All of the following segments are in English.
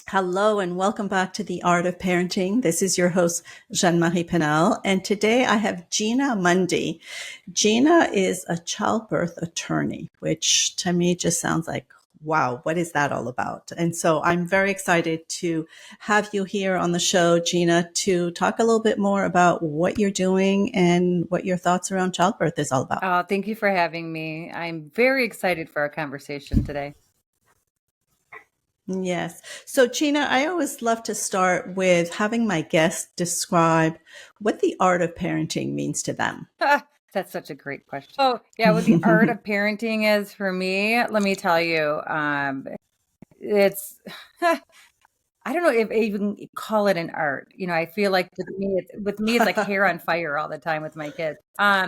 Hello and welcome back to The Art of Parenting. This is your host, Jeanne-Marie Pinel, and today I have Gina Mundy. Gina is a childbirth attorney, which to me just sounds like, wow, what is that all about? And so I'm very excited to have you here on the show, Gina, to talk a little bit more about what you're doing and what your thoughts around childbirth is all about. Thank you for having me. I'm very excited for our conversation today. Yes. So, Gina, I always love to start with having my guests describe what the art of parenting means to them. That's such a great question. Oh, yeah, what the art of parenting is for me, let me tell you, it's I don't know if I even call it an art. I feel like with me, it's like hair on fire all the time with my kids. But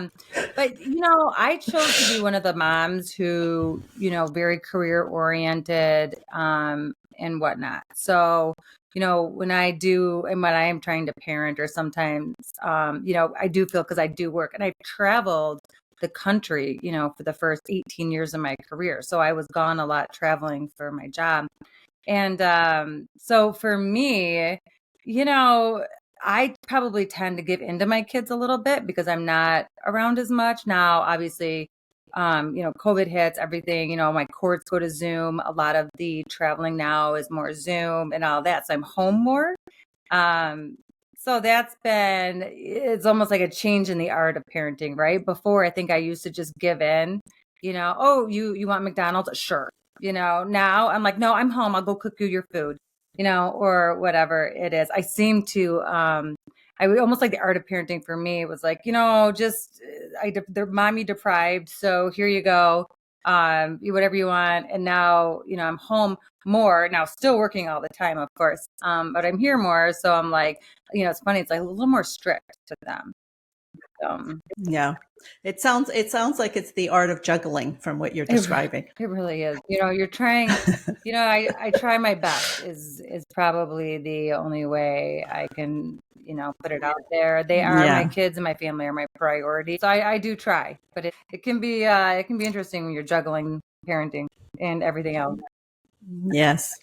I chose to be one of the moms who, very career oriented, and whatnot. So, when I do and when I am trying to parent, or sometimes, I do feel, because I do work and I've traveled the country, for the first 18 years of my career. So I was gone a lot traveling for my job. And so for me, I probably tend to give into my kids a little bit because I'm not around as much now. Obviously, COVID hits everything, my courts go to Zoom. A lot of the traveling now is more Zoom and all that. So I'm home more. So it's almost like a change in the art of parenting, right? Before, I think I used to just give in, oh, you want McDonald's? Sure. Now I'm like, no, I'm home. I'll go cook you your food, or whatever it is. I seem to, I would almost like the art of parenting for me was like, they're mommy deprived. So here you go. Whatever you want. And now, I'm home more now, still working all the time, of course. But I'm here more. So I'm like, it's funny. It's like a little more strict to them. Yeah. It sounds like it's the art of juggling from what you're describing. It really is. You're trying, I try my best is probably the only way I can, put it out there. They are my kids, and my family are my priority. So I do try, but it can be interesting when you're juggling parenting and everything else. Yes.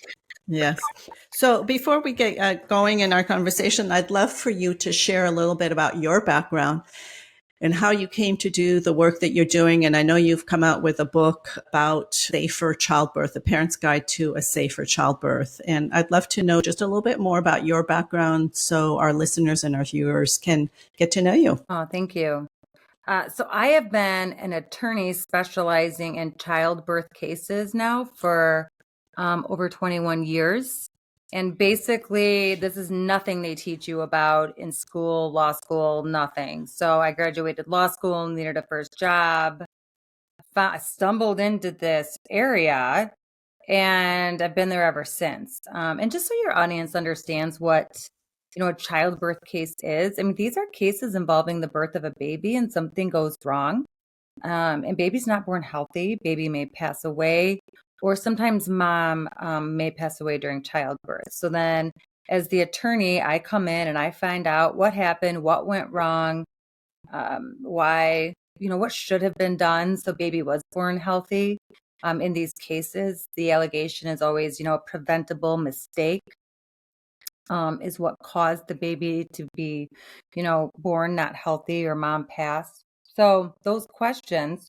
Yes. So before we get going in our conversation, I'd love for you to share a little bit about your background and how you came to do the work that you're doing. And I know you've come out with a book about safer childbirth, a parent's guide to a safer childbirth. And I'd love to know just a little bit more about your background so our listeners and our viewers can get to know you. Oh, thank you. So I have been an attorney specializing in childbirth cases now for over 21 years. And basically, this is nothing they teach you about in school, law school, nothing. So I graduated law school, needed a first job, stumbled into this area, and I've been there ever since. And just so your audience understands what a childbirth case is, I mean, these are cases involving the birth of a baby and something goes wrong. And baby's not born healthy. Baby may pass away, or sometimes mom may pass away during childbirth. So then, as the attorney, I come in and I find out what happened, what went wrong, why, what should have been done so baby was born healthy. In these cases, the allegation is always, a preventable mistake is what caused the baby to be, born not healthy or mom passed. So those questions,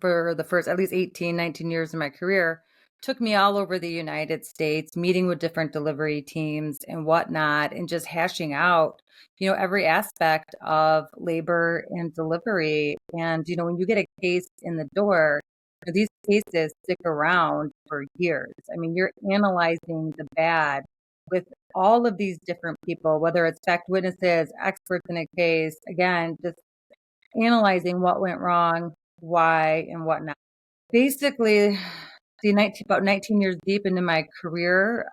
for the first at least 18, 19 years of my career, took me all over the United States, meeting with different delivery teams and whatnot, and just hashing out, every aspect of labor and delivery. And, when you get a case in the door, these cases stick around for years. I mean, you're analyzing the bad with all of these different people, whether it's fact witnesses, experts in a case, again, just analyzing what went wrong, why, and whatnot. Basically, about 19 years deep into my career,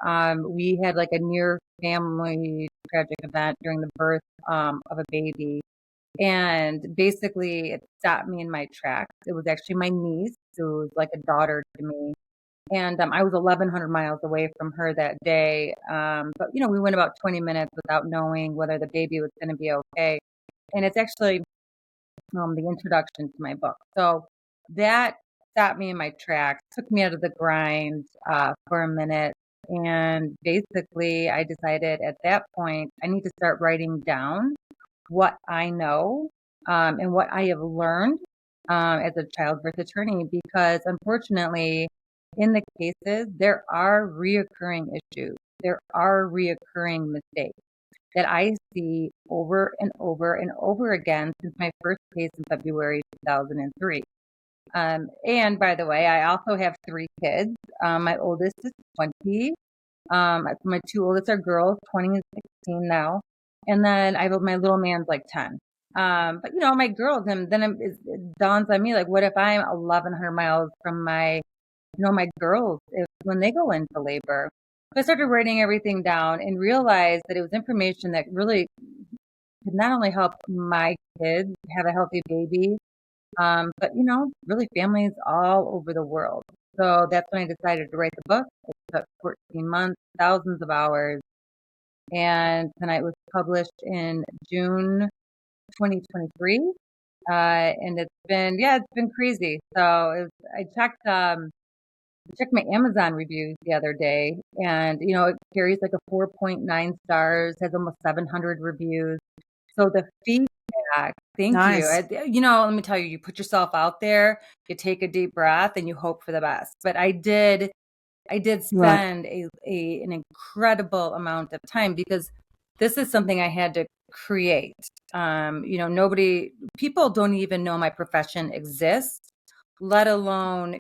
we had like a near family tragic event during the birth of a baby. And basically, it stopped me in my tracks. It was actually my niece, who was like a daughter to me. And I was 1,100 miles away from her that day. But, we went about 20 minutes without knowing whether the baby was going to be okay. And it's actually the introduction to my book. So that stopped me in my tracks, took me out of the grind for a minute. And basically, I decided at that point, I need to start writing down what I know and what I have learned as a childbirth attorney, because unfortunately, in the cases, there are reoccurring issues. There are reoccurring mistakes that I see over and over and over again since my first case in February 2003. And by the way, I also have 3 kids. My oldest is 20. My 2 oldest are girls, 20 and 16 now. And then I have my little man's like 10. But my girls, and then it dawns on me, like, what if I'm 1,100 miles from my girls when they go into labor? So I started writing everything down and realized that it was information that really could not only help my kids have a healthy baby, but really families all over the world. So that's when I decided to write the book. It took 14 months, thousands of hours, and then it was published in June 2023. And it's been crazy. So I checked my Amazon reviews the other day, and it carries like a 4.9 stars, has almost 700 reviews. So the feedback, thank Nice. you. Let me tell you, you put yourself out there, you take a deep breath, and you hope for the best. But I did Right. spend an incredible amount of time, because this is something I had to create. People don't even know my profession exists, let alone,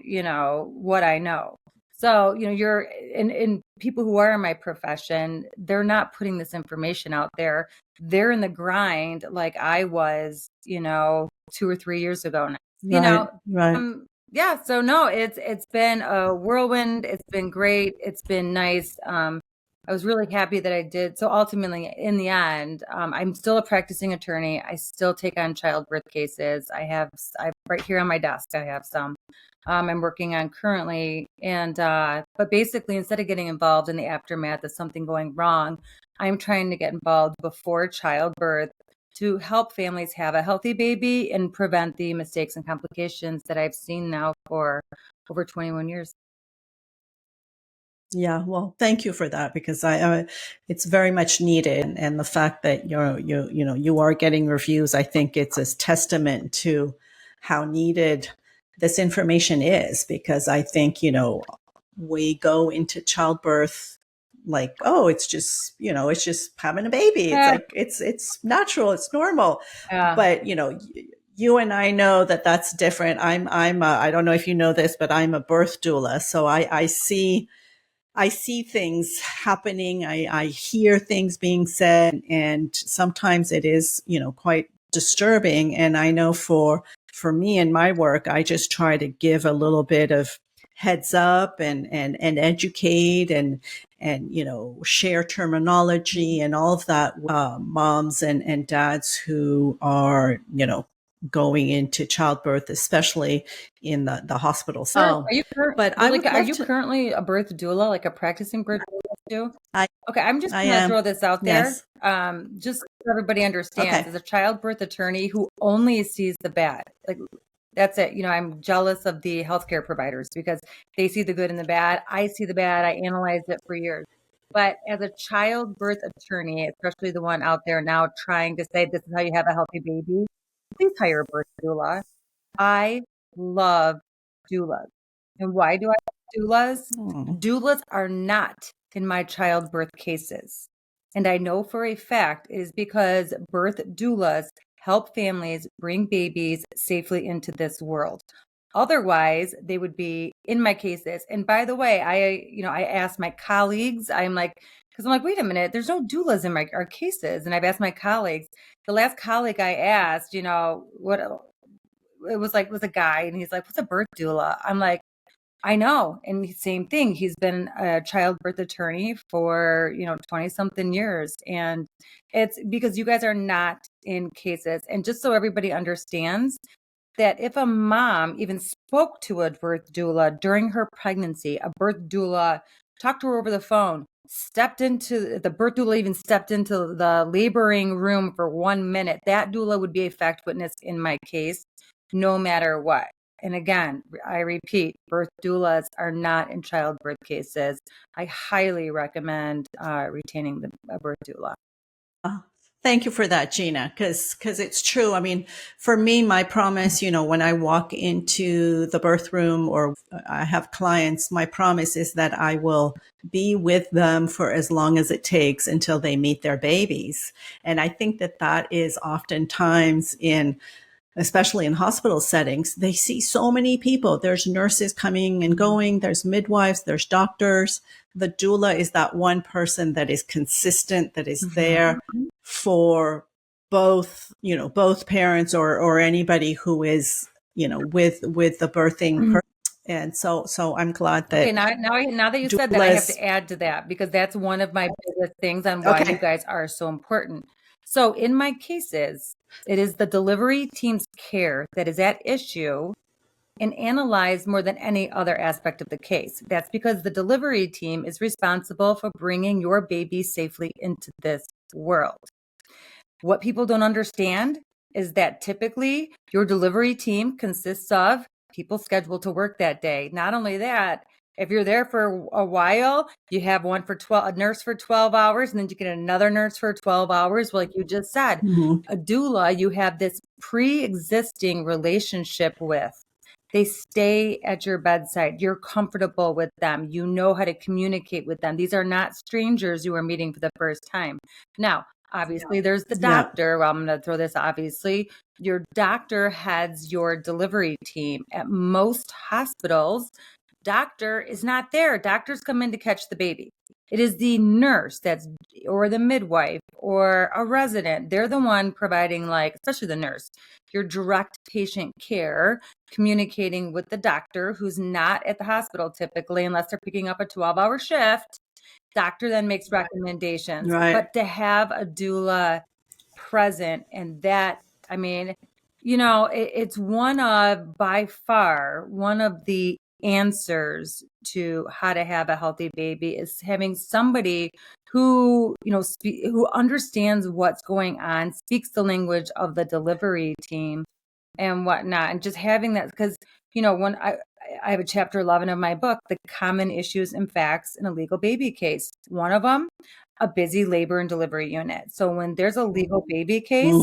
what I know. So, in people who are in my profession, they're not putting this information out there. They're in the grind like I was, 2 or 3 years ago now. Right. Yeah, so no, it's been a whirlwind. It's been great. It's been nice. I was really happy that I did. So ultimately, in the end, I'm still a practicing attorney. I still take on childbirth cases. I right here on my desk, I have some I'm working on currently. And but basically, instead of getting involved in the aftermath of something going wrong, I'm trying to get involved before childbirth to help families have a healthy baby and prevent the mistakes and complications that I've seen now for over 21 years. Yeah, well, thank you for that, because it's very much needed, and the fact that you are getting reviews, I think it's a testament to how needed this information is, because I think we go into childbirth like, oh, it's just it's just having a baby. It's Yeah. like it's natural, it's normal, Yeah. but you and I know that that's different. I don't know if you know this, but I'm a birth doula, so I see things happening. I hear things being said, and sometimes it is, quite disturbing. And I know for me in my work, I just try to give a little bit of heads up and educate and share terminology and all of that, moms and dads who are going into childbirth, especially in the hospital. Are So, you but I would are love you to. currently a birth doula, like a practicing birth doula too? I Okay, I'm just I gonna am. throw this out there, Yes. just so everybody understands. Okay. As a childbirth attorney who only sees the bad, like that's it. I'm jealous of the healthcare providers because they see the good and the bad. I see the bad. I analyzed it for years. But as a childbirth attorney, especially the one out there now trying to say this is how you have a healthy baby, please hire a birth doula. I love doulas. And why do I love doulas? Hmm. Doulas are not in my childbirth cases. And I know for a fact it is because birth doulas help families bring babies safely into this world. Otherwise, they would be in my cases. And by the way, I asked my colleagues, because I'm like, wait a minute, there's no doulas in our cases. And I've asked my colleagues, the last colleague I asked, what it was a guy, and he's like, what's a birth doula? I'm like, I know. And same thing. He's been a childbirth attorney for, 20 something years. And it's because you guys are not in cases. And just so everybody understands that if a mom even spoke to a birth doula during her pregnancy, a birth doula talked to her over the phone, the birth doula even stepped into the laboring room for 1 minute, that doula would be a fact witness in my case, no matter what. And again, I repeat, birth doulas are not in childbirth cases. I highly recommend retaining a birth doula. Thank you for that, Gina, because it's true. I mean, for me, my promise, when I walk into the birth room or I have clients, my promise is that I will be with them for as long as it takes until they meet their babies. And I think that is oftentimes especially in hospital settings, they see so many people. There's nurses coming and going. There's midwives, there's doctors. The doula is that one person that is consistent, that is there for both parents or anybody who is, with the birthing person. And so I'm glad that. Okay, now that you said that, I have to add to that because that's one of my biggest things on why you guys are so important. So in my cases, it is the delivery team's care that is at issue and analyzed more than any other aspect of the case. That's because the delivery team is responsible for bringing your baby safely into this world. What people don't understand is that typically your delivery team consists of people scheduled to work that day. Not only that, if you're there for a while, you have a nurse for 12 hours, and then you get another nurse for 12 hours. Like you just said, a doula, you have this pre-existing relationship with. They stay at your bedside. You're comfortable with them. You know how to communicate with them. These are not strangers you are meeting for the first time. Now, obviously, there's the doctor. Well, I'm going to throw this, obviously. Your doctor heads your delivery team. At most hospitals, doctor is not there. Doctors come in to catch the baby. It is the nurse or the midwife or a resident. They're the one providing, especially the nurse, your direct patient care, communicating with the doctor who's not at the hospital typically, unless they're picking up a 12-hour shift. Doctor then makes recommendations. Right. But to have a doula present, and that, I mean, it's by far one of the answers to how to have a healthy baby is having somebody who, who understands what's going on, speaks the language of the delivery team and whatnot. And just having that, because, when I have a chapter 11 of my book, the common issues and facts in a legal baby case. One of them, a busy labor and delivery unit. So when there's a legal baby case,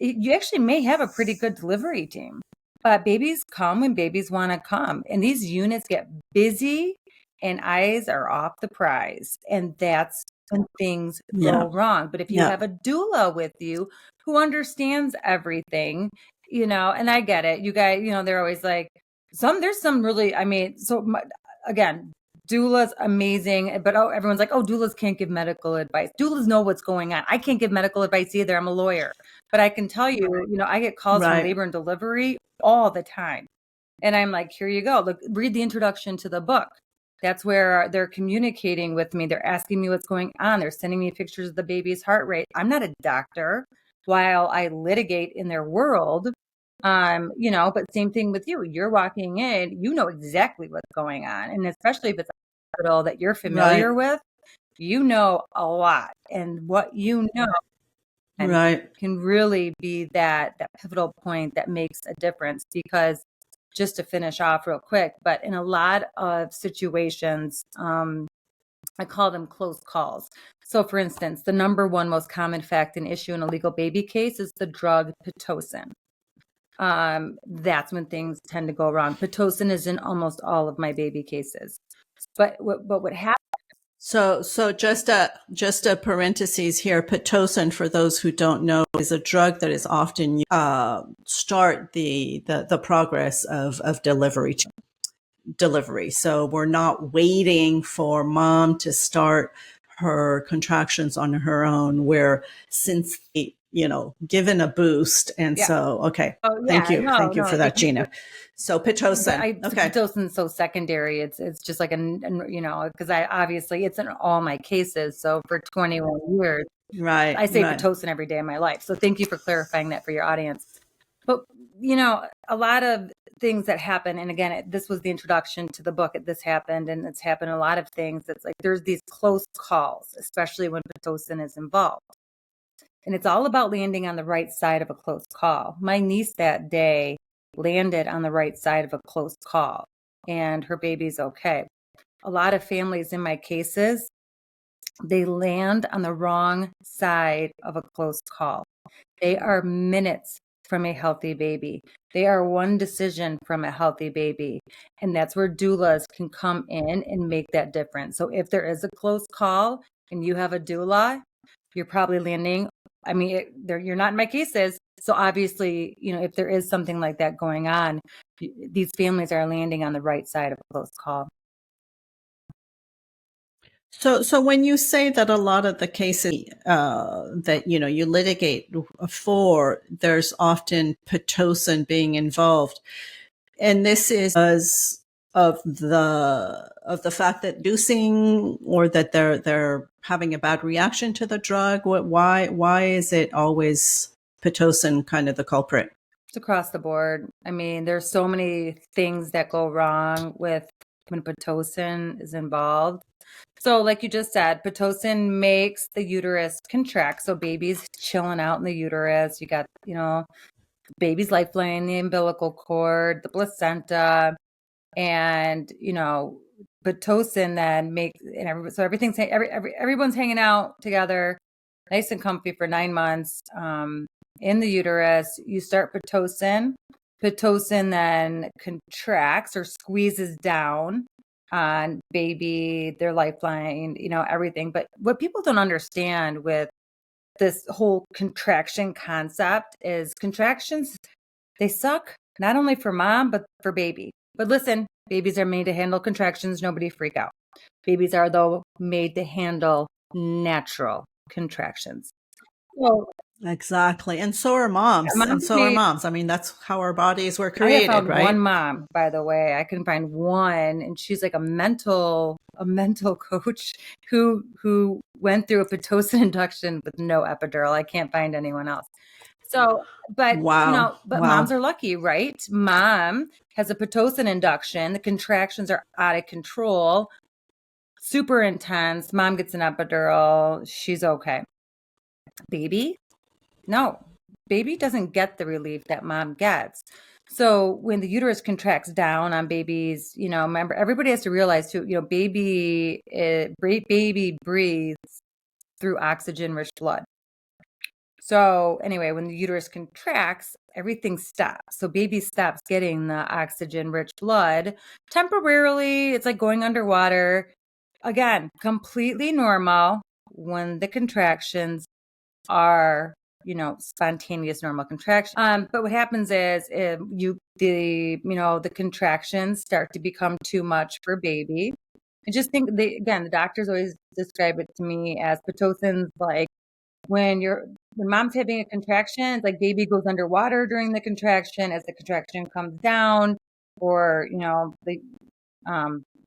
you actually may have a pretty good delivery team. But babies come when babies want to come. And these units get busy and eyes are off the prize. And that's when things go wrong. But if you have a doula with you who understands everything, and I get it. You guys, they're always like, there's some really, again, doulas amazing, but everyone's like, doulas can't give medical advice. Doulas know what's going on. I can't give medical advice either. I'm a lawyer, but I can tell you, I get calls from labor and delivery all the time. And I'm like, here you go. Look, read the introduction to the book. That's where they're communicating with me. They're asking me what's going on. They're sending me pictures of the baby's heart rate. I'm not a doctor while I litigate in their world. But same thing with you. You're walking in, you know exactly what's going on. And especially if it's a hospital that you're familiar with, you know a lot. And what you know can really be that pivotal point that makes a difference. Because just to finish off real quick, but in a lot of situations, I call them close calls. So for instance, the number one most common fact and issue in a legal baby case is the drug Pitocin. That's when things tend to go wrong. Pitocin is in almost all of my baby cases. But what happens? So just a parentheses here. Pitocin, for those who don't know, is a drug that is often start the progress of delivery. So we're not waiting for mom to start her contractions on her own. We're given a boost. And so, thank you. Thank you for that, Gina. So Pitocin. Pitocin is so secondary. It's just like because it's in all my cases. So for 21 years, I say Pitocin every day of my life. So thank you for clarifying that for your audience. But, a lot of things that happen, and again, this was the introduction to the book. This happened, and it's happened a lot of things. It's like there's these close calls, especially when Pitocin is involved. And it's all about landing on the right side of a close call. My niece that day landed on the right side of a close call and her baby's okay. A lot of families in my cases, they land on the wrong side of a close call. They are minutes from a healthy baby. They are one decision from a healthy baby. And that's where doulas can come in and make that difference. So if there is a close call and you have a doula, you're probably landing, I mean, you're not in my cases. So obviously, if there is something like that going on, these families are landing on the right side of a close call. So when you say that a lot of the cases that you litigate for, there's often pitocin being involved, and this is because of the fact that inducing, or that they're having a bad reaction to the drug. Why is it always pitocin kind of the culprit? It's across the board. I mean, there's so many things that go wrong with when pitocin is involved. So like you just said, pitocin makes the uterus contract. So baby's chilling out in the uterus. You got, baby's lifeline, the umbilical cord, the placenta, and, pitocin then makes, and so everyone's hanging out together, nice and comfy for 9 months in the uterus. You start pitocin. Pitocin then contracts or squeezes down on baby, their lifeline, everything. But what people don't understand with this whole contraction concept is contractions, they suck not only for mom, but for baby. But listen, babies are made to handle contractions. Nobody freak out. Babies are, though, made to handle natural contractions. So, exactly. And so are moms. I mean, that's how our bodies were created, I found right? one mom, by the way. I can find one, and she's like a mental coach who went through a pitocin induction with no epidural. I can't find anyone else. So, but wow. but wow. Moms are lucky, right? Mom has a pitocin induction. The contractions are out of control, super intense. Mom gets an epidural. She's okay. Baby, no. Baby doesn't get the relief that mom gets. So when the uterus contracts down on babies, remember, everybody has to realize too, baby breathes through oxygen-rich blood. So anyway, when the uterus contracts, everything stops. So baby stops getting the oxygen-rich blood temporarily. It's like going underwater. Again, completely normal when the contractions are, spontaneous normal contraction. But what happens is the contractions start to become too much for baby. I just think the doctors always describe it to me as pitocin's like when mom's having a contraction, it's like baby goes underwater during the contraction. As the contraction comes down, or the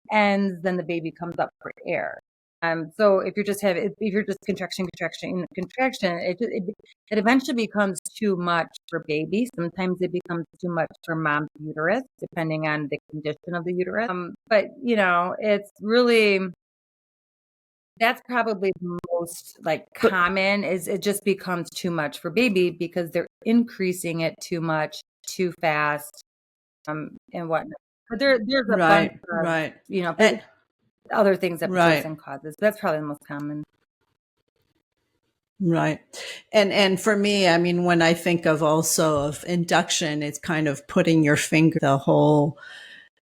ends, then the baby comes up for air. So if you're just contraction, it eventually becomes too much for baby. Sometimes it becomes too much for mom's uterus, depending on the condition of the uterus. But it's really, that's probably the most common, is it just becomes too much for baby because they're increasing it too much, too fast, and whatnot. But there's a bunch of, other things that pitocin causes. That's probably the most common. Right. And for me, I mean, when I think of induction, it's kind of putting your finger, the whole,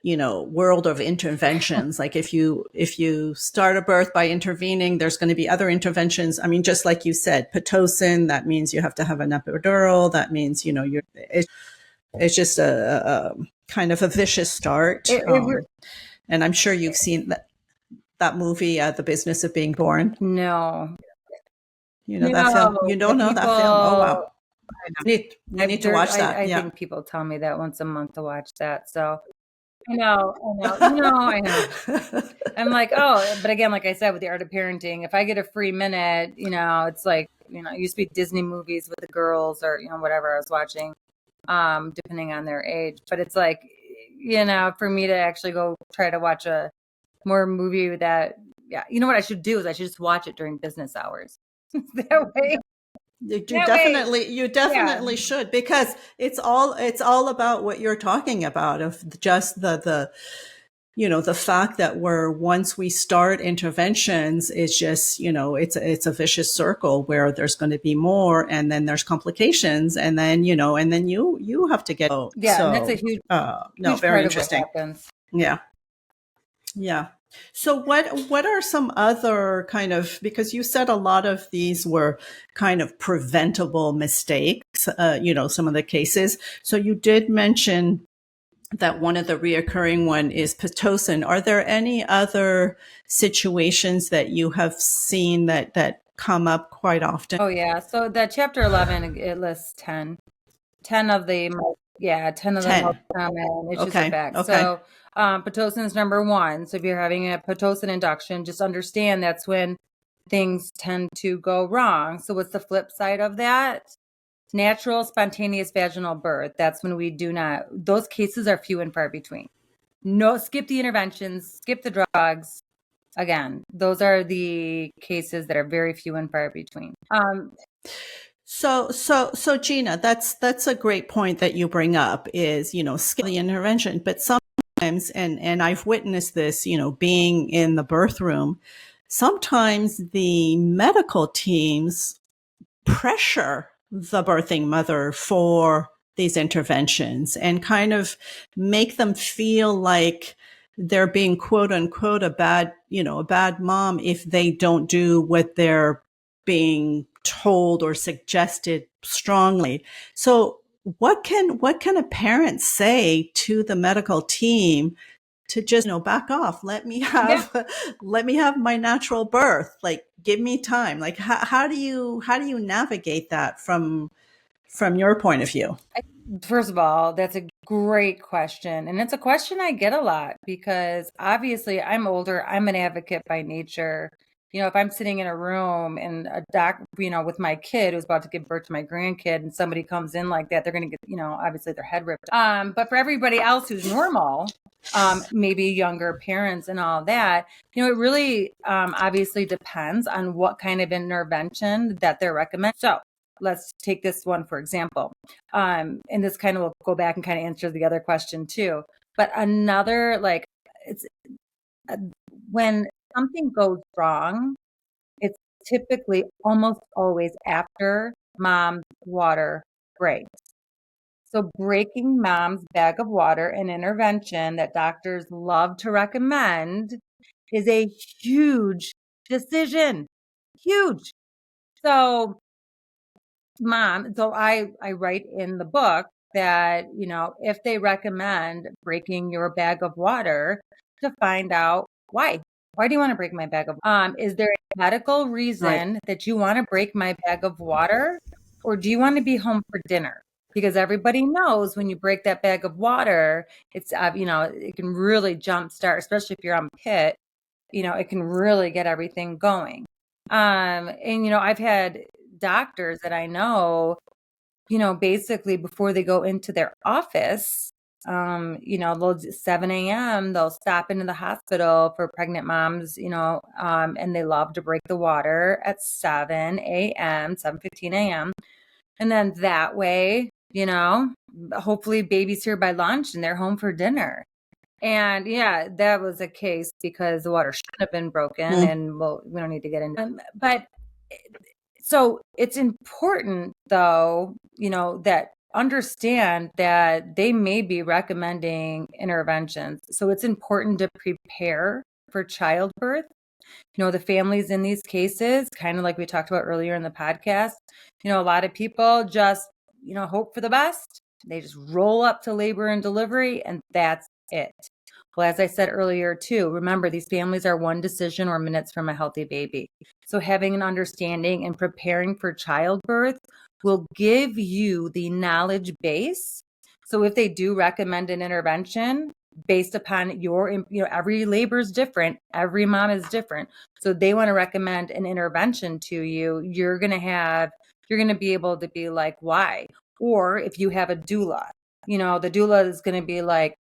world of interventions. Like if you start a birth by intervening, there's going to be other interventions. I mean, just like you said, pitocin, that means you have to have an epidural. That means, it's just a kind of a vicious start. And I'm sure you've seen that movie, The Business of Being Born. No. That film? You don't know that film? Oh, wow. You need to watch that. I think people tell me that once a month to watch that. So I know. I know. I'm like, oh, but again, like I said, with the art of parenting, if I get a free minute, it's like, it used to be Disney movies with the girls or, whatever I was watching, depending on their age. But it's like, for me to actually go try to watch a more movie that, what I should do is I should just watch it during business hours. That way. That way, You yeah. definitely should, because it's all about what you're talking about, of just the fact that once we start interventions, it's just, it's a vicious circle where there's going to be more, and then there's complications, and then, you have to get out. Yeah, and that's a So, huge, no, huge very part of what interesting. happens. Yeah. Yeah. So what are some other kind of, because you said a lot of these were kind of preventable mistakes, some of the cases. So you did mention that one of the reoccurring one is Pitocin. Are there any other situations that you have seen that come up quite often? Oh yeah. So that chapter 11, it lists 10. 10 of the most, yeah, 10 of the 10. most common issues or Okay. facts. Okay. So Pitocin is number one. So if you're having a Pitocin induction, just understand that's when things tend to go wrong. So what's the flip side of that? Natural spontaneous vaginal birth. That's when we do not, those cases are few and far between. No, skip the interventions, skip the drugs. Again, those are the cases that are very few and far between. So Gina, that's a great point that you bring up, is, skip the intervention, but sometimes, and I've witnessed this, being in the birth room, sometimes the medical teams pressure the birthing mother for these interventions and kind of make them feel like they're being, quote unquote, a bad mom if they don't do what they're being told or suggested strongly. So what can a parent say to the medical team to just, back off, Yeah. let me have my natural birth, like, give me time? Like, how do you navigate that from your point of view? First of all, that's a great question. And it's a question I get a lot because obviously I'm older. I'm an advocate by nature. If I'm sitting in a room and a doc, with my kid who's about to give birth to my grandkid, and somebody comes in like that, they're going to get, obviously their head ripped. But for everybody else who's normal, maybe younger parents and all that, it really obviously depends on what kind of intervention that they're recommending. So let's take this one, for example. And this kind of will go back and kind of answer the other question too. But another, like, it's when something goes wrong, it's typically almost always after mom's water breaks. So breaking mom's bag of water, an intervention that doctors love to recommend, is a huge decision. Huge. So I write in the book that, if they recommend breaking your bag of water, to find out why. Why do you want to break my bag of is there a medical reason that you want to break my bag of water, or do you want to be home for dinner? Because everybody knows when you break that bag of water, it's it can really jumpstart, especially if you're on PIT, it can really get everything going. And I've had doctors that I know, basically before they go into their office, they'll 7 a.m. they'll stop into the hospital for pregnant moms, and they love to break the water at 7 a.m., 7:15 a.m. And then that way, hopefully baby's here by lunch and they're home for dinner. And yeah, that was a case because the water shouldn't have been broken, and we don't need to get into but so it's important though, that understand that they may be recommending interventions. So it's important to prepare for childbirth. The families in these cases, kind of like we talked about earlier in the podcast, a lot of people just, hope for the best. They just roll up to labor and delivery, and that's it. Well, as I said earlier too, remember these families are one decision or minutes from a healthy baby. So having an understanding and preparing for childbirth will give you the knowledge base. So if they do recommend an intervention based upon every labor is different, every mom is different. So they want to recommend an intervention to you, you're going to be able to be like, why? Or if you have a doula, the doula is going to be like,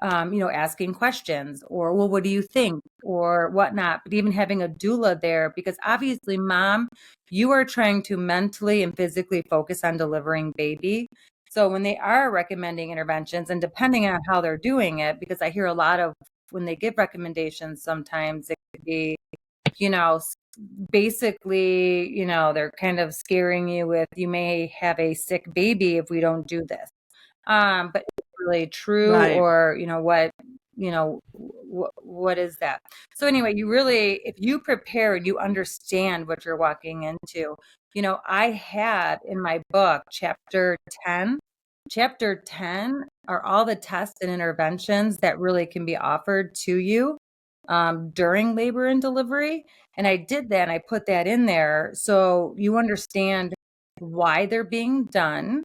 asking questions or, well, what do you think or whatnot, but even having a doula there, because obviously, mom, you are trying to mentally and physically focus on delivering baby. So when they are recommending interventions, and depending on how they're doing it, because I hear a lot of when they give recommendations, sometimes it could be, basically, they're kind of scaring you with, you may have a sick baby if we don't do this. But is it really true, Right. or, what is that? So anyway, you really, if you prepare and you understand what you're walking into, I have in my book, chapter 10 are all the tests and interventions that really can be offered to you during labor and delivery. And I did that and I put that in there so you understand why they're being done.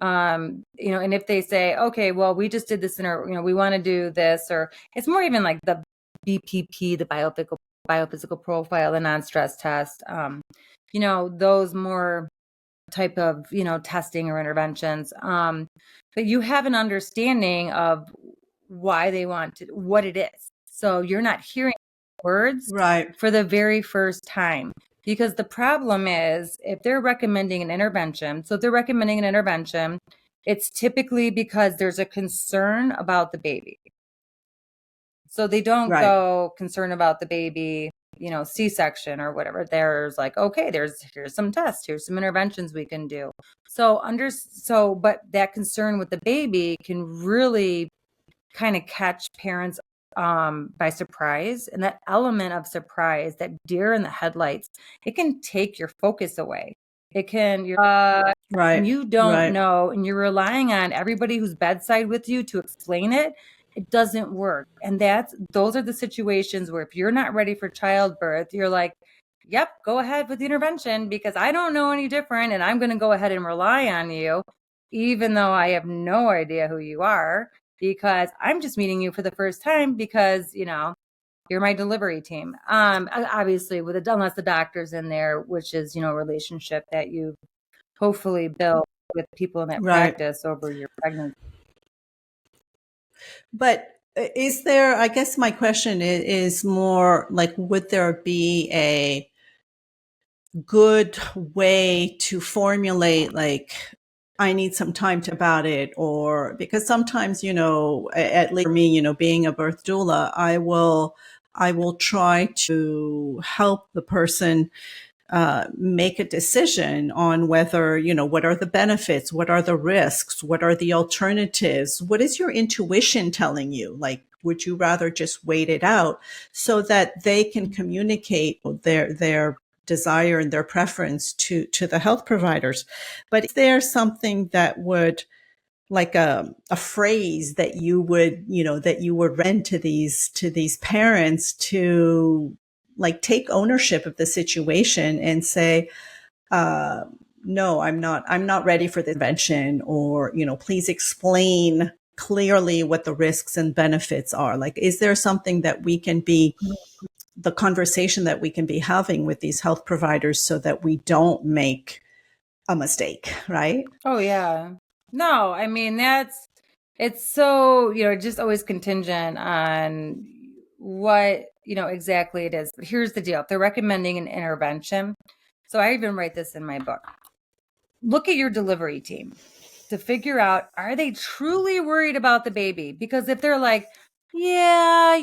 And if they say, okay, well, we just did this we want to do this, or it's more even like the BPP, the biophysical profile, the non-stress test, those more type of, testing or interventions. But you have an understanding of why they want to, what it is. So you're not hearing words Right. for the very first time. Because the problem is, if they're recommending an intervention, it's typically because there's a concern about the baby. So they don't go concern about the baby, C-section or whatever. There's like, okay, here's some tests, here's some interventions we can do. But that concern with the baby can really kind of catch parents by surprise. And that element of surprise, that deer in the headlights, it can take your focus away. It can, when you don't know and you're relying on everybody who's bedside with you to explain it, it doesn't work. And those are the situations where if you're not ready for childbirth, you're like, yep, go ahead with the intervention because I don't know any different. And I'm going to go ahead and rely on you, even though I have no idea who you are, because I'm just meeting you for the first time because, you're my delivery team. Obviously, unless the doctor's in there, which is, a relationship that you hopefully built with people in that practice over your pregnancy. But is there, I guess my question is more like, would there be a good way to formulate, like, I need some time about it? Or because sometimes, at least for me, being a birth doula, I will try to help the person make a decision on whether, what are the benefits? What are the risks? What are the alternatives? What is your intuition telling you? Like, would you rather just wait it out so that they can communicate their desire and their preference to the health providers? But is there something that would, like a phrase that you would, rent to these parents to, like, take ownership of the situation and say, no, I'm not ready for the intervention, or, please explain clearly what the risks and benefits are. Like, is there something that we can be, the conversation that we can be having with these health providers so that we don't make a mistake, right? Oh, yeah. No, I mean, it's so, just always contingent on what, exactly it is. But here's the deal. If they're recommending an intervention, so I even write this in my book. Look at your delivery team to figure out, are they truly worried about the baby? Because if they're like, yeah,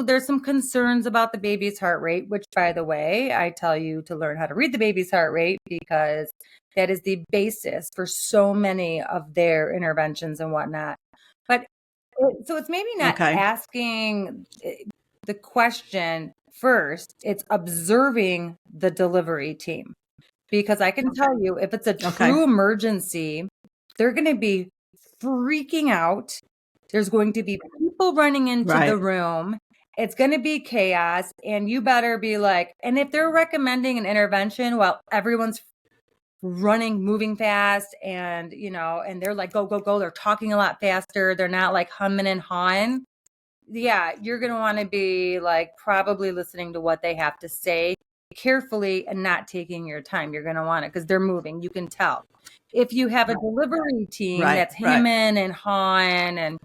there's some concerns about the baby's heart rate, which, by the way, I tell you to learn how to read the baby's heart rate because that is the basis for so many of their interventions and whatnot. But so it's maybe not asking the question first, it's observing the delivery team. Because I can tell you, if it's a true emergency, they're going to be freaking out. There's going to be people running into the room. It's going to be chaos. And you better be like, and if they're recommending an intervention while everyone's running, moving fast, and, and they're like, go, go, go. They're talking a lot faster. They're not like humming and hawing. Yeah, you're going to want to be like probably listening to what they have to say carefully and not taking your time. You're going to want it because they're moving. You can tell. If you have a delivery team that's hemming and hawing and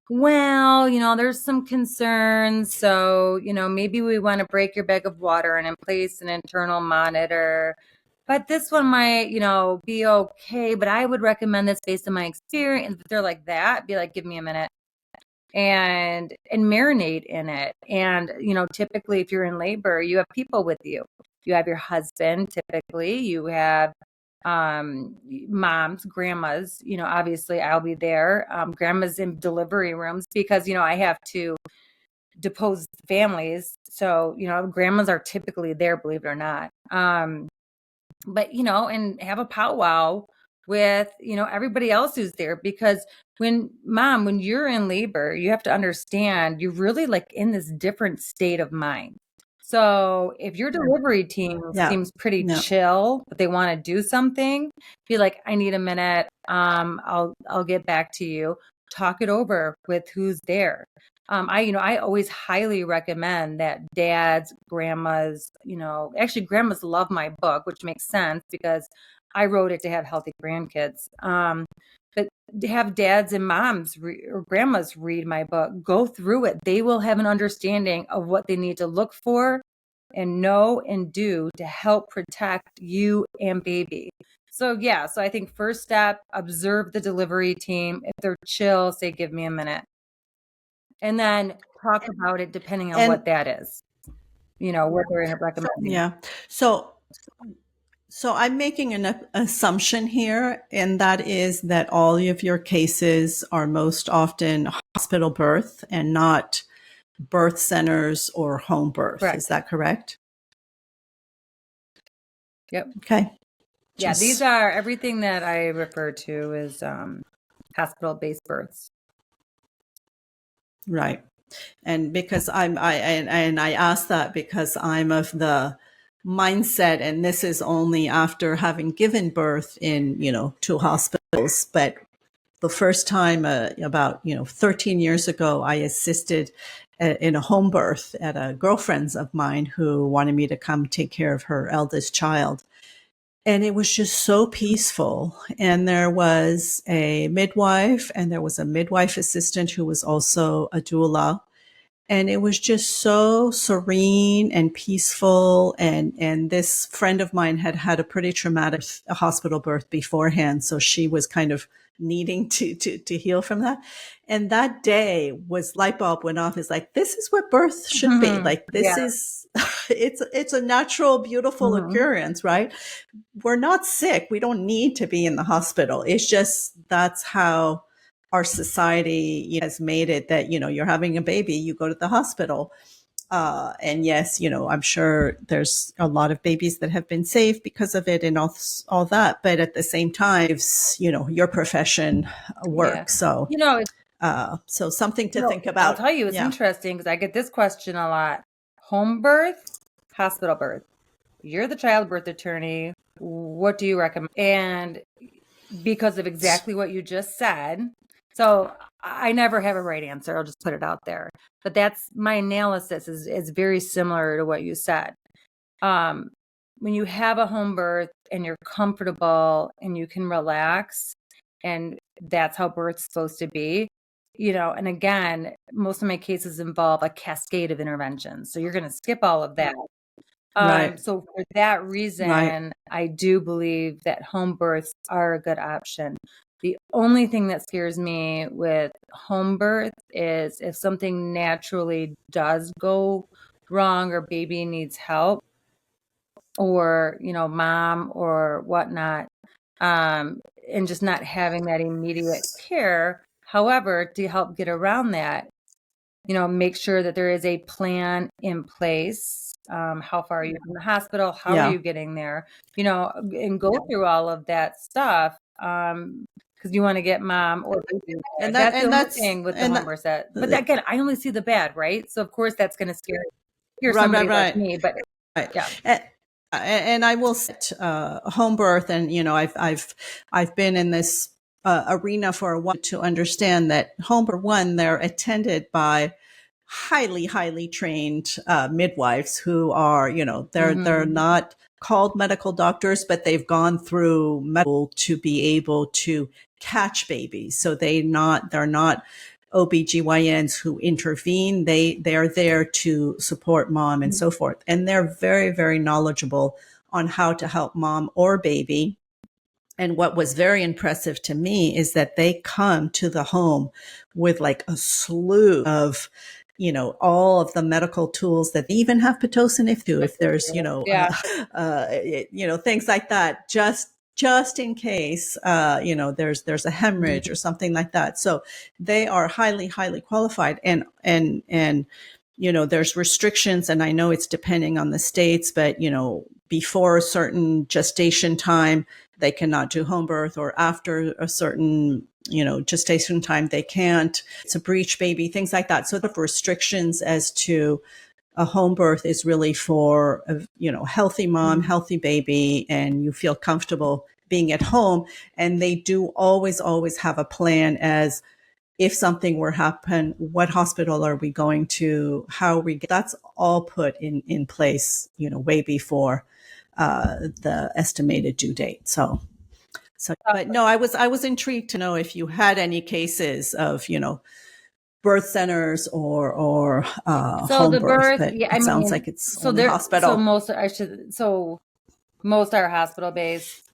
well, there's some concerns. So, maybe we want to break your bag of water and in place an internal monitor. But this one might, be okay. But I would recommend this based on my experience. If they're like that, be like, give me a minute and marinate in it. And, typically if you're in labor, you have people with you. You have your husband, typically. You have moms, grandmas, obviously I'll be there. Grandmas in delivery rooms because, I have to depose families. So, grandmas are typically there, believe it or not. But, and have a powwow with, everybody else who's there, because when you're in labor, you have to understand you're really like in this different state of mind. So if your delivery team seems pretty chill, but they want to do something, be like, I need a minute. I'll get back to you. Talk it over with who's there. I always highly recommend that dads, grandmas, actually grandmas love my book, which makes sense because I wrote it to have healthy grandkids. But to have dads and moms or grandmas read my book, go through it. They will have an understanding of what they need to look for and know and do to help protect you and baby. So I think first step, observe the delivery team. If they're chill, say, give me a minute. And then talk about it depending on what that is, what they're recommending. Yeah. So I'm making an assumption here, and that is that all of your cases are most often hospital birth and not birth centers or home birth. Correct. Is that correct? Yep. Okay. Yeah, these are everything that I refer to as hospital-based births. Right. And because I asked that because I'm of the mindset, and this is only after having given birth in, 2 hospitals, but the first time about, 13 years ago, I assisted in a home birth at a girlfriend's of mine who wanted me to come take care of her eldest child. And it was just so peaceful. And there was a midwife and there was a midwife assistant who was also a doula. And it was just so serene and peaceful. And this friend of mine had had a pretty traumatic hospital birth beforehand. So she was kind of needing to heal from that. And that day was light bulb went off. It's like, this is what birth should be. Like, this is, it's a natural, beautiful occurrence, right? We're not sick. We don't need to be in the hospital. It's just, that's how our society has made it that, you're having a baby, you go to the hospital. And yes, I'm sure there's a lot of babies that have been saved because of it and all that. But at the same time, it's, your profession work. So, so something to think about. I'll tell you, it's interesting because I get this question a lot. Home birth, hospital birth. You're the childbirth attorney. What do you recommend? And because of exactly what you just said, so I never have a right answer. I'll just put it out there. But that's my analysis is very similar to what you said. When you have a home birth and you're comfortable and you can relax, and that's how birth's supposed to be, and again, most of my cases involve a cascade of interventions. So you're going to skip all of that. Right. So for that reason, I do believe that home births are a good option. The only thing that scares me with home birth is if something naturally does go wrong or baby needs help or, mom or whatnot, and just not having that immediate care. However, to help get around that, make sure that there is a plan in place. How far are you from the hospital? How are you getting there? And go through all of that stuff. Because you want to get mom or baby. And that's the only thing with the home birth set. But again, I only see the bad, right? So of course that's going to scare somebody like me. But yeah. And I will set home birth, and I've been in this arena for a while to understand that home birth, one, they're attended by highly trained midwives who are, they're not called medical doctors, but they've gone through medical to be able to catch babies. So they're not OBGYNs who intervene. They are there to support mom and so forth. And they're very, very knowledgeable on how to help mom or baby. And what was very impressive to me is that they come to the home with like a slew of, all of the medical tools that they even have Pitocin if there's, things like that, just in case, there's a hemorrhage or something like that. So they are highly, highly qualified, and there's restrictions, and I know it's depending on the states, but, before a certain gestation time, they cannot do home birth, or after a certain, gestation time, they can't. It's a breech baby, things like that. So the restrictions as to a home birth is really for a, healthy mom, healthy baby, and you feel comfortable being at home. And they do always, always have a plan as if something were happen, what hospital are we going to, how we get, that's all put in place, way before the estimated due date. So, but no, I was intrigued to know if you had any cases of, birth centers or home the birth. birth, But yeah, it sounds like it's only hospital. Most are hospital based.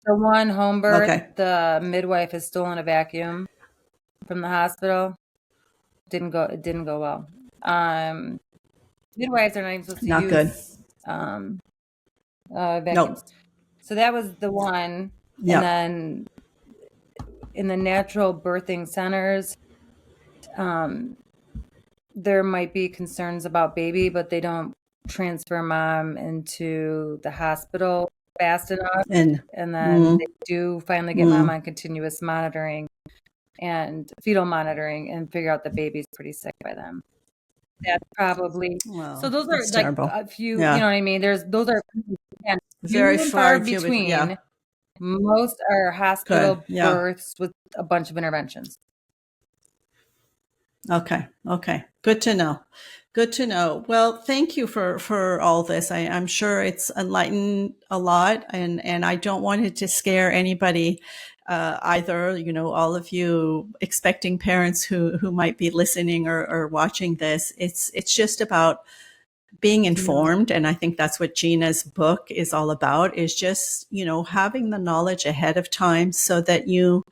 The one home birth, the midwife is still in a vacuum from the hospital. It didn't go well. Midwives are not even supposed to Not use good. vacuums. Nope. So that was the one. Yep. And then in the natural birthing centers, there might be concerns about baby, but they don't transfer mom into the hospital fast enough. And then they do finally get mom on continuous monitoring and fetal monitoring and figure out the baby's pretty sick by them. That's probably, so those are like terrible. A few, you know what I mean? Those are very far between. Yeah. Most are hospital births with a bunch of interventions. Okay. Good to know. Well, thank you for all this. I'm sure it's enlightened a lot, and I don't want it to scare anybody, either, all of you expecting parents who might be listening or watching this. It's just about being informed. And I think that's what Gina's book is all about, is just, having the knowledge ahead of time so that you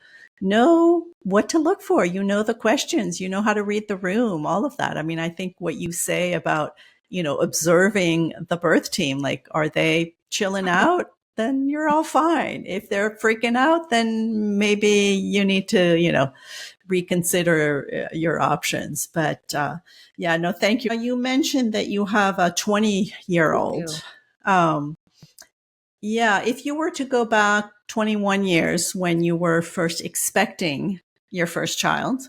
know what to look for, the questions, how to read the room, all of that. I mean, I think what you say about, observing the birth team, like, are they chilling out? Then you're all fine. If they're freaking out, then maybe you need to, reconsider your options. But thank you. You mentioned that you have a 20-year-old. If you were to go back 21 years when you were first expecting your first child,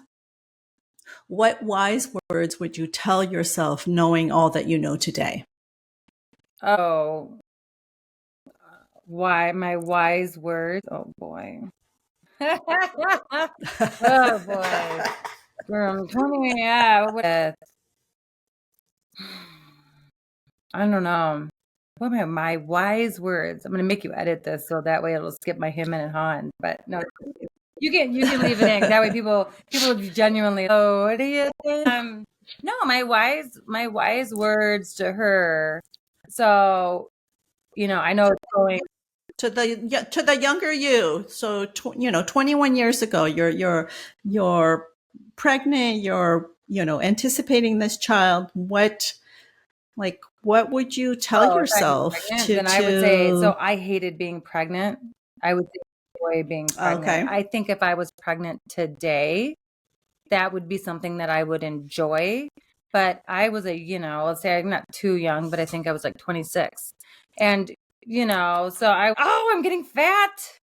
what wise words would you tell yourself knowing all that you know today? Oh, why my wise words? Oh boy. Oh boy. From 20, I don't know. What are my wise words? I'm going to make you edit this so that way it'll skip my him and han. But no, you can leave it in. That way people genuinely. Oh, what do you think? No, my wise words to her. So, I know it's going to the younger you. So 21 years ago, you're pregnant. You're anticipating this child. What would you tell yourself? I would say, so I hated being pregnant. I would enjoy being pregnant. Okay. I think if I was pregnant today, that would be something that I would enjoy. But I was let's say I'm not too young, but I think I was like 26. And, so I'm getting fat.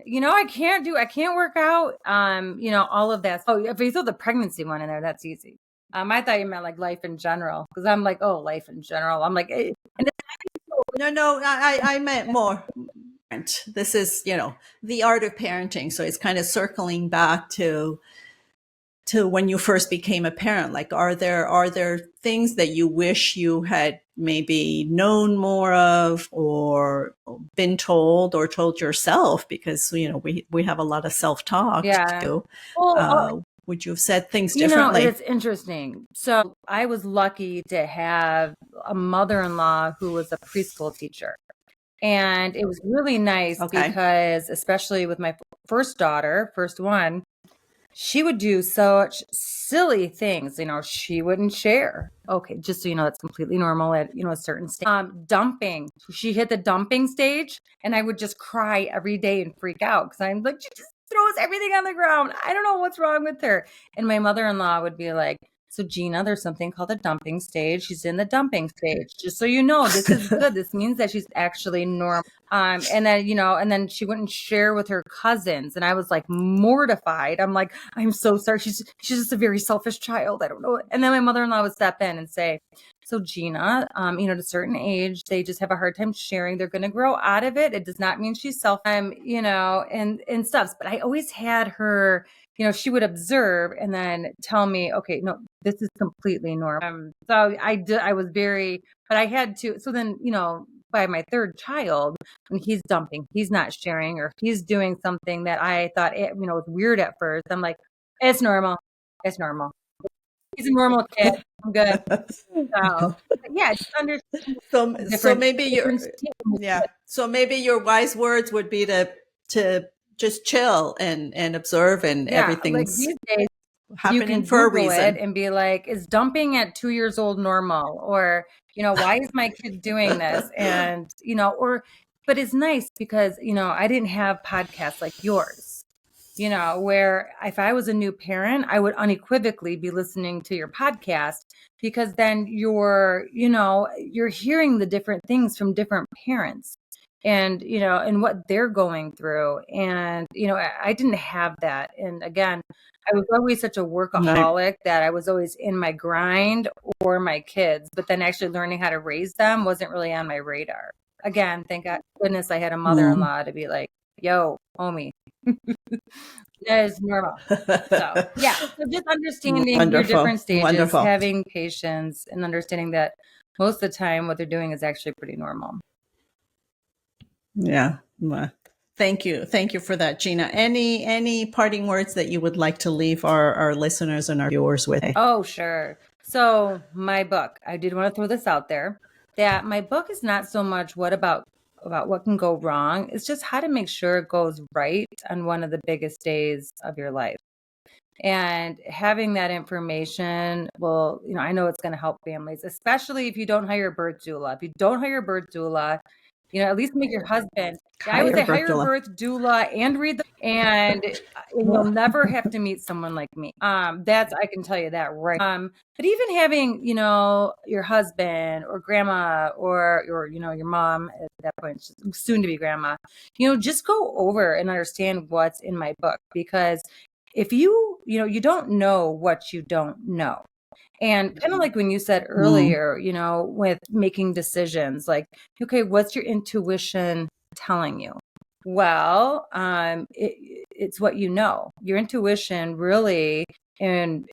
I can't work out. All of that. So if you throw the pregnancy one in there, that's easy. I thought you meant like life in general, because I'm like, oh, life in general. I'm like, no, I meant more. This is, the art of parenting. So it's kind of circling back to when you first became a parent. Like, are there things that you wish you had maybe known more of, or been told, or told yourself? Because, we have a lot of self-talk too. Well, Would you have said things differently? It's interesting. So I was lucky to have a mother-in-law who was a preschool teacher. And it was really nice because, especially with my first daughter, first one, she would do such silly things. She wouldn't share. Okay, just so you know, that's completely normal at, a certain stage. Dumping. She hit the dumping stage, and I would just cry every day and freak out because I'm like, she just throws everything on the ground. I don't know what's wrong with her. And my mother-in-law would be like, so Gina, there's something called a dumping stage. She's in the dumping stage. Just so you know, this is good. This means that she's actually normal. And then, and then she wouldn't share with her cousins. And I was like mortified. I'm like, I'm so sorry. She's just a very selfish child. I don't know. And then my mother-in-law would step in and say, so Gina, at a certain age, they just have a hard time sharing. They're going to grow out of it. It does not mean she's selfish, and stuff. But I always had her, she would observe and then tell me, okay, no, this is completely normal. So I was very, but I had to, so then, by my third child, when he's dumping, he's not sharing, or he's doing something that I thought, was weird at first. I'm like, it's normal. It's normal. He's a normal kid. I'm good. So, yeah, just understand. So maybe your wise words would be to just chill and observe, and everything's like these days, happening you can for Google a reason. it and be like, is dumping at 2 years old normal? Or, why is my kid doing this? And, but it's nice because, I didn't have podcasts like yours, where if I was a new parent, I would unequivocally be listening to your podcast, because then you're hearing the different things from different parents. And, and what they're going through. And, I didn't have that. And again, I was always such a workaholic that I was always in my grind or my kids, but then actually learning how to raise them wasn't really on my radar. Again, thank goodness I had a mother-in-law to be like, yo, homie, that is normal. So yeah, so just understanding your different stages, having patience, and understanding that most of the time what they're doing is actually pretty normal. Yeah. Thank you for that, Gina. Any parting words that you would like to leave our listeners and our viewers with? Oh, sure. So my book, I did want to throw this out there, that my book is not so much about what can go wrong. It's just how to make sure it goes right on one of the biggest days of your life. And having that information will, I know it's going to help families, especially if you don't hire a birth doula. If you don't hire a birth doula, at least make your husband. I would say hire a birth doula and read and you'll never have to meet someone like me. That's, I can tell you that, right? But even having, your husband or grandma or your mom at that point, soon to be grandma, just go over and understand what's in my book, because if you don't know what you don't know. And kind of like when you said earlier, with making decisions, like, okay, what's your intuition telling you? Well, it's what you know. Your intuition really, and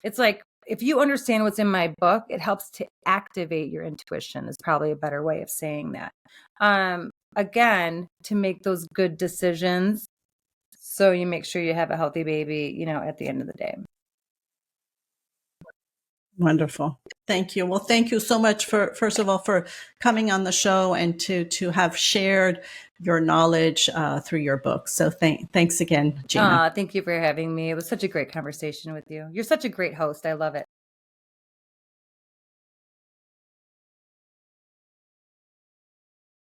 it's like, if you understand what's in my book, it helps to activate your intuition, is probably a better way of saying that. Again, to make those good decisions, so you make sure you have a healthy baby, at the end of the day. Wonderful. Thank you. Well, thank you so much first of all, for coming on the show and to have shared your knowledge through your book. So thanks again, Gina. Thank you for having me. It was such a great conversation with you. You're such a great host. I love it.